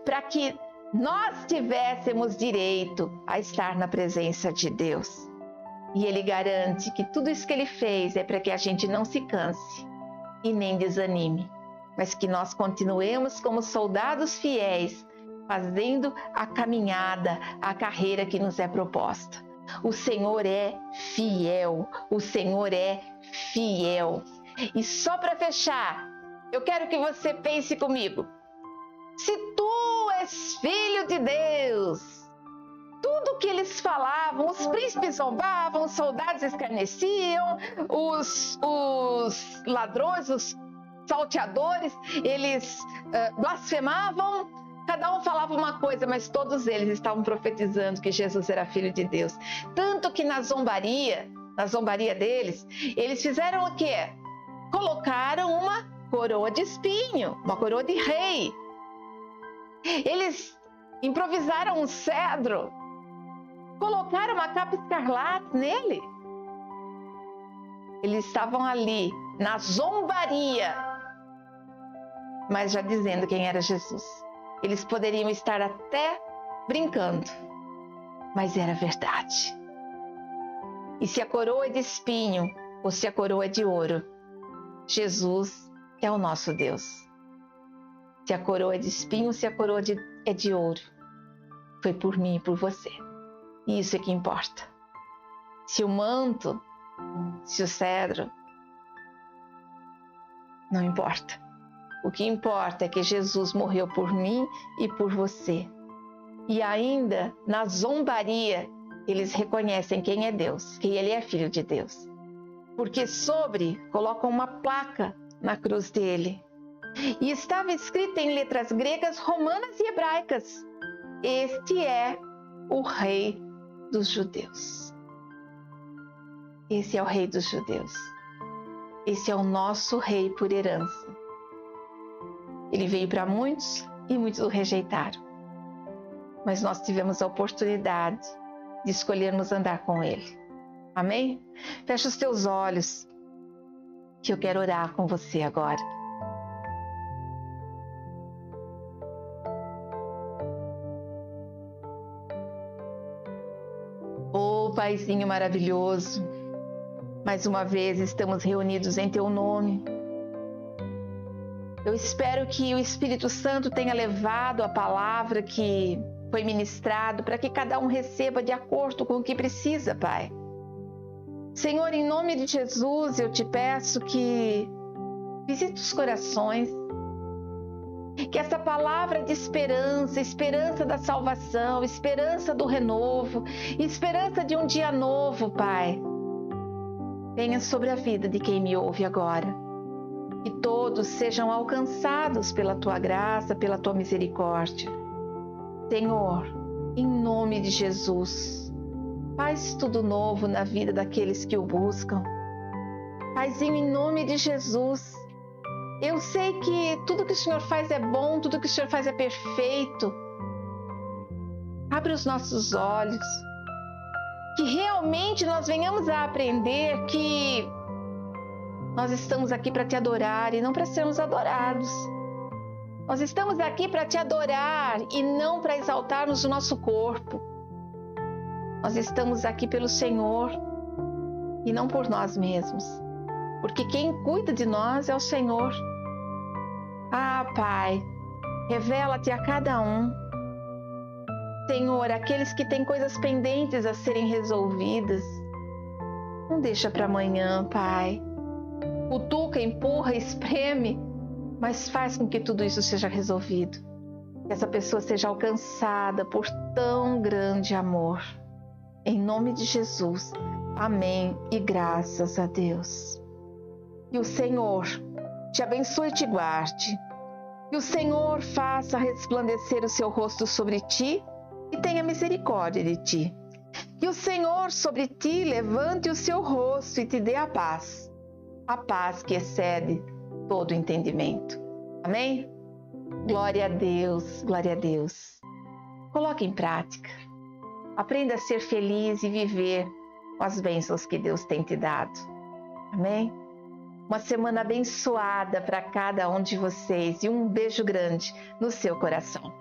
para que nós tivéssemos direito a estar na presença de Deus. E ele garante que tudo isso que ele fez é para que a gente não se canse e nem desanime, mas que nós continuemos como soldados fiéis, fazendo a caminhada, a carreira que nos é proposta. O Senhor é fiel, o Senhor é fiel. E só para fechar, eu quero que você pense comigo: se tu és filho de Deus, tudo que eles falavam, os príncipes zombavam, os soldados escarneciam, os ladrões, os salteadores, eles blasfemavam, cada um falava uma coisa, mas todos eles estavam profetizando que Jesus era filho de Deus. Tanto que na zombaria deles, eles fizeram o quê? Colocaram uma coroa de espinho, uma coroa de rei. Eles improvisaram um cedro, colocaram uma capa escarlate nele. Eles estavam ali na zombaria, mas já dizendo quem era Jesus. Eles poderiam estar até brincando, mas era verdade. E se a coroa é de espinho ou se a coroa é de ouro, Jesus é o nosso Deus. Se a coroa é de espinho ou se a coroa é de ouro, foi por mim e por você. E isso é que importa. Se o manto, se o cedro, não importa. O que importa é que Jesus morreu por mim e por você. E ainda na zombaria, eles reconhecem quem é Deus, que Ele é filho de Deus. Porque colocam uma placa na cruz dele. E estava escrito em letras gregas, romanas e hebraicas: este é o Rei dos Judeus. Esse é o Rei dos Judeus. Esse é o nosso Rei por herança. Ele veio para muitos e muitos o rejeitaram. Mas nós tivemos a oportunidade de escolhermos andar com Ele. Amém? Fecha os teus olhos, que eu quero orar com você agora. Oh, Paizinho maravilhoso, mais uma vez estamos reunidos em Teu nome. Eu espero que o Espírito Santo tenha levado a palavra que foi ministrado para que cada um receba de acordo com o que precisa, Pai. Senhor, em nome de Jesus, eu te peço que visite os corações, que essa palavra de esperança, esperança da salvação, esperança do renovo, esperança de um dia novo, Pai, venha sobre a vida de quem me ouve agora. Que todos sejam alcançados pela Tua graça, pela Tua misericórdia. Senhor, Em nome de Jesus, faz tudo novo na vida daqueles que o buscam. Paizinho, em nome de Jesus, eu sei que tudo que o Senhor faz é bom, tudo que o Senhor faz é perfeito. Abre os nossos olhos, que realmente nós venhamos a aprender que nós estamos aqui para te adorar e não para sermos adorados. Nós estamos aqui para te adorar e não para exaltarmos o nosso corpo. Nós estamos aqui pelo Senhor e não por nós mesmos, porque quem cuida de nós é o Senhor. Ah, Pai, revela-te a cada um. Senhor, aqueles que têm coisas pendentes a serem resolvidas, não deixa para amanhã, Pai. Cutuca, empurra, espreme, mas faz com que tudo isso seja resolvido. Que essa pessoa seja alcançada por tão grande amor. Em nome de Jesus. Amém e graças a Deus. Que o Senhor te abençoe e te guarde. Que o Senhor faça resplandecer o seu rosto sobre ti e tenha misericórdia de ti. Que o Senhor sobre ti levante o seu rosto e te dê a paz que excede todo entendimento. Amém? Glória a Deus, glória a Deus. Coloque em prática. Aprenda a ser feliz e viver com as bênçãos que Deus tem te dado. Amém? Uma semana abençoada para cada um de vocês e um beijo grande no seu coração.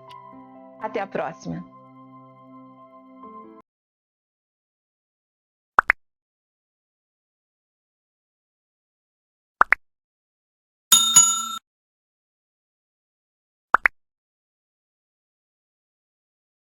Até a próxima.